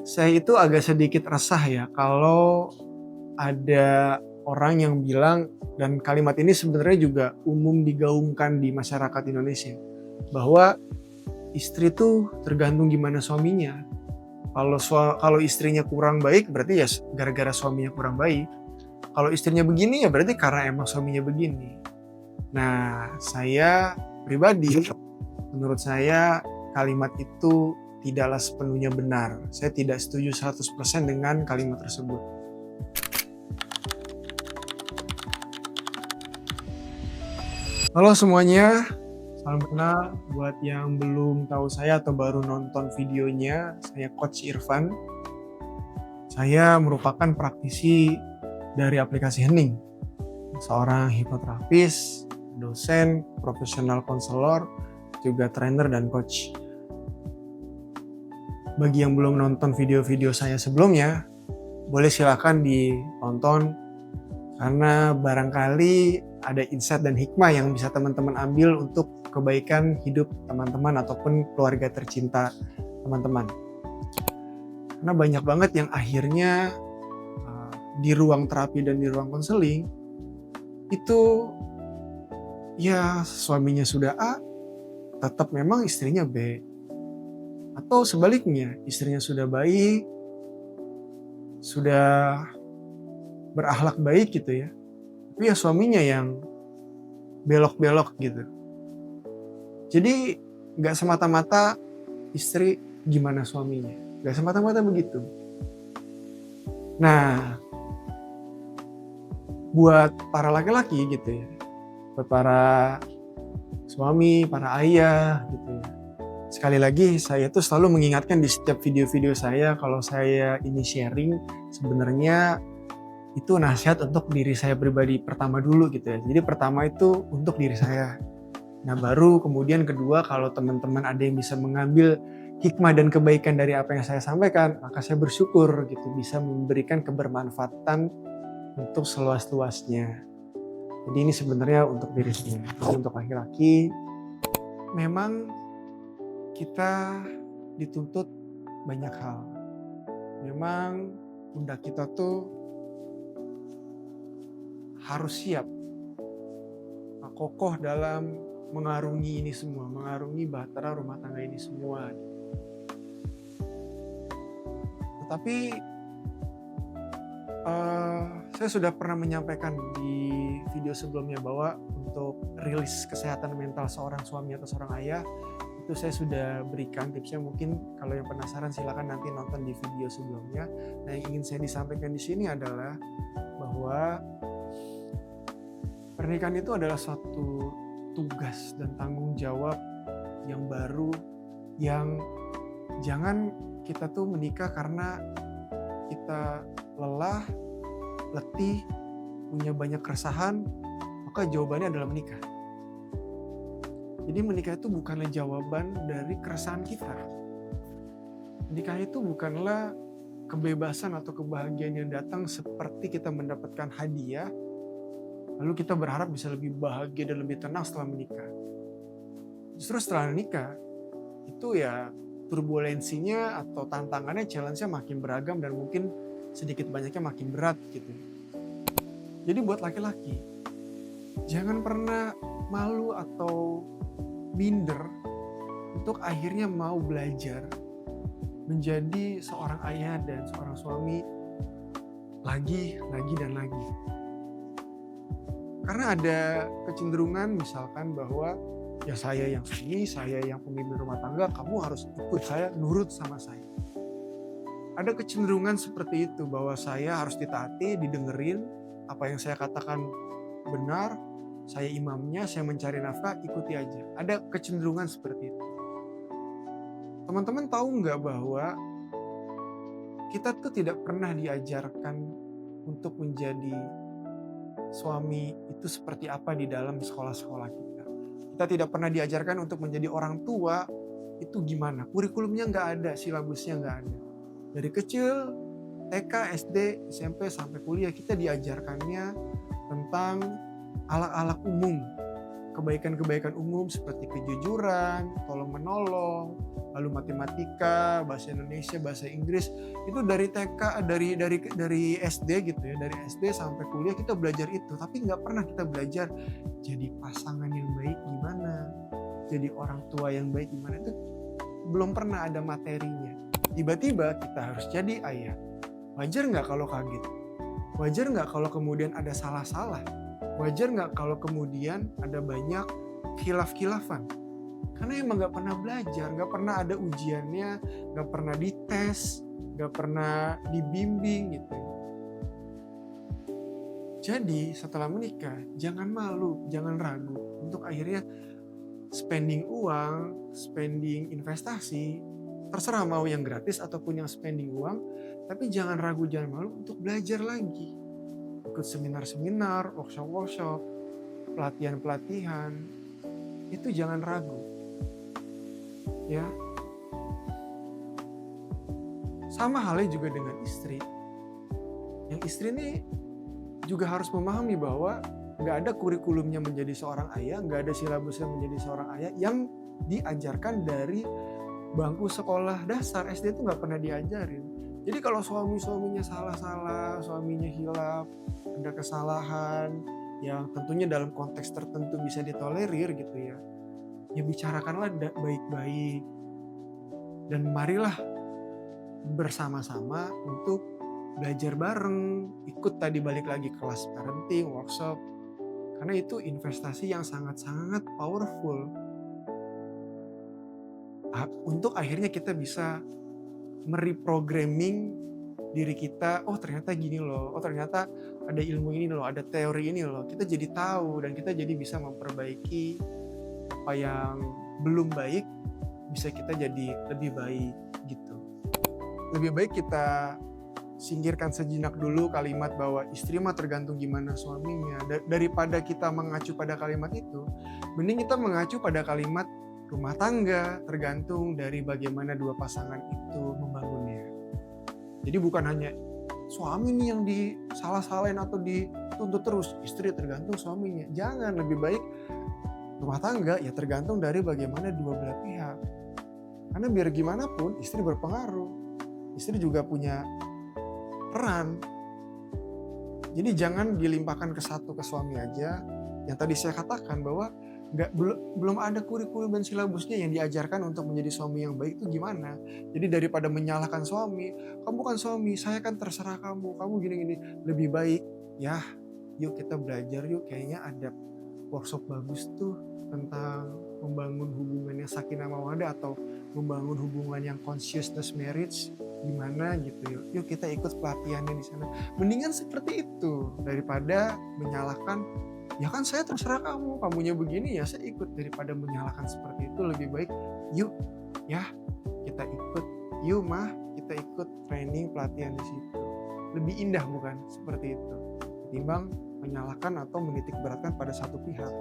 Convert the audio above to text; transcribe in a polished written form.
Saya itu agak sedikit resah ya kalau ada orang yang bilang, dan kalimat ini sebenarnya juga umum digaungkan di masyarakat Indonesia, bahwa istri tuh tergantung gimana suaminya. Kalau istrinya kurang baik berarti ya gara-gara suaminya kurang baik. Kalau istrinya begini ya berarti karena emang suaminya begini. Nah, saya pribadi, menurut saya kalimat itu tidaklah sepenuhnya benar. Saya tidak setuju 100% dengan kalimat tersebut. Halo semuanya, salam kenal. Buat yang belum tahu saya atau baru nonton videonya, saya Coach Irfan. Saya merupakan praktisi dari aplikasi Hening, seorang hipnoterapis, dosen, profesional konselor, juga trainer dan coach. Bagi yang belum nonton video-video saya sebelumnya, boleh silakan ditonton karena barangkali ada insight dan hikmah yang bisa teman-teman ambil untuk kebaikan hidup teman-teman ataupun keluarga tercinta teman-teman. Karena banyak banget yang akhirnya di ruang terapi dan di ruang konseling itu ya suaminya sudah A, tetap memang istrinya B. Atau sebaliknya, istrinya sudah baik, sudah berakhlak baik gitu ya, tapi ya suaminya yang belok-belok gitu. Jadi gak semata-mata istri gimana suaminya, gak semata-mata begitu. Nah, buat para laki-laki gitu ya, buat para suami, para ayah gitu ya, sekali lagi saya tuh selalu mengingatkan di setiap video-video saya kalau saya ini sharing sebenarnya itu nasihat untuk diri saya pribadi pertama dulu gitu ya. Jadi pertama itu untuk diri saya. Nah baru kemudian kedua kalau teman-teman ada yang bisa mengambil hikmah dan kebaikan dari apa yang saya sampaikan, maka saya bersyukur gitu bisa memberikan kebermanfaatan untuk seluas-luasnya. Jadi ini sebenarnya untuk diri saya. Untuk laki-laki memang kita dituntut banyak hal. Memang pundak kita tuh harus siap, kokoh dalam mengarungi ini semua, mengarungi bahtera rumah tangga ini semua. Tetapi saya sudah pernah menyampaikan di video sebelumnya bahwa untuk rilis kesehatan mental seorang suami atau seorang ayah itu saya sudah berikan tipsnya. Mungkin kalau yang penasaran silakan nanti nonton di video sebelumnya. Nah, yang ingin saya disampaikan di sini adalah bahwa pernikahan itu adalah suatu tugas dan tanggung jawab yang baru, yang jangan kita tuh menikah karena kita lelah, letih, punya banyak keresahan, maka jawabannya adalah menikah. Jadi menikah itu bukanlah jawaban dari keresahan kita. Menikah itu bukanlah kebebasan atau kebahagiaan yang datang seperti kita mendapatkan hadiah, lalu kita berharap bisa lebih bahagia dan lebih tenang setelah menikah. Justru setelah menikah, itu ya turbulensinya atau tantangannya, challenge-nya makin beragam dan mungkin sedikit banyaknya makin berat gitu. Jadi buat laki-laki, jangan pernah malu atau minder untuk akhirnya mau belajar menjadi seorang ayah dan seorang suami lagi dan lagi. Karena ada kecenderungan misalkan bahwa ya saya yang suami, saya yang pemimpin rumah tangga, kamu harus ikut saya, nurut sama saya. Ada kecenderungan seperti itu bahwa saya harus ditaati, didengerin, apa yang saya katakan benar, saya imamnya, saya mencari nafkah, ikuti aja. Ada kecenderungan seperti itu. Teman-teman tahu nggak bahwa kita tuh tidak pernah diajarkan untuk menjadi suami itu seperti apa di dalam sekolah-sekolah kita. Kita tidak pernah diajarkan untuk menjadi orang tua itu gimana. Kurikulumnya nggak ada, silabusnya nggak ada. Dari kecil, TK, SD, SMP, sampai kuliah kita diajarkannya tentang alak-alak umum, kebaikan-kebaikan umum seperti kejujuran, tolong menolong, lalu matematika, bahasa Indonesia, bahasa Inggris. Itu dari TK, dari SD gitu ya, dari SD sampai kuliah kita belajar itu, tapi nggak pernah kita belajar jadi pasangan yang baik gimana, jadi orang tua yang baik gimana, itu belum pernah ada materinya. Tiba-tiba kita harus jadi ayah. Wajar nggak kalau kaget? Wajar nggak kalau kemudian ada salah-salah? Wajar nggak kalau kemudian ada banyak khilaf-khilafan? Karena emang gak pernah belajar, gak pernah ada ujiannya, gak pernah dites, gak pernah dibimbing gitu. Jadi setelah menikah, jangan malu, jangan ragu untuk akhirnya spending uang, spending investasi, terserah mau yang gratis ataupun yang spending uang, tapi jangan ragu, jangan malu untuk belajar lagi. Ikut seminar-seminar, workshop-workshop, pelatihan-pelatihan, itu jangan ragu. Ya, sama halnya juga dengan istri. Yang istri ini juga harus memahami bahwa nggak ada kurikulumnya menjadi seorang ayah, nggak ada silabusnya menjadi seorang ayah yang diajarkan dari bangku sekolah dasar. SD itu nggak pernah diajarin. Jadi kalau suaminya salah-salah, suaminya hilaf, ada kesalahan yang tentunya dalam konteks tertentu bisa ditolerir gitu ya, ya bicarakanlah baik-baik, dan marilah bersama-sama untuk belajar bareng, ikut tadi balik lagi kelas parenting, workshop, karena itu investasi yang sangat-sangat powerful untuk akhirnya kita bisa mereprogramming diri kita. Oh ternyata gini loh, oh ternyata ada ilmu ini loh, ada teori ini loh, kita jadi tahu dan kita jadi bisa memperbaiki apa yang belum baik, bisa kita jadi lebih baik gitu. Lebih baik kita singkirkan sejenak dulu kalimat bahwa istri mah tergantung gimana suaminya. Daripada kita mengacu pada kalimat itu, mending kita mengacu pada kalimat rumah tangga tergantung dari bagaimana dua pasangan itu membangunnya. Jadi bukan hanya suami nih yang disalah-salahin atau dituntut terus, istri tergantung suaminya. Jangan, lebih baik rumah tangga ya tergantung dari bagaimana dua belah pihak. Karena biar gimana pun istri berpengaruh. Istri juga punya peran. Jadi jangan dilimpahkan ke suami aja. Yang tadi saya katakan bahwa belum ada kurikulum dan silabusnya yang diajarkan untuk menjadi suami yang baik itu gimana. Jadi daripada menyalahkan suami, kamu kan suami, saya kan terserah kamu gini-gini. Lebih baik ya yuk kita belajar yuk, kayaknya ada workshop bagus tuh tentang membangun hubungan yang sakinah mawaddah atau membangun hubungan yang consciousness marriage gimana gitu. Yuk kita ikut pelatihannya di sana. Mendingan seperti itu daripada menyalahkan, ya kan saya terserah kamu, kamunya begini ya saya ikut. Daripada menyalahkan seperti itu, lebih baik yuk ya kita ikut, yuk mah kita ikut training pelatihan di situ. Lebih indah bukan seperti itu, ketimbang menyalahkan atau menitik beratkan pada satu pihak.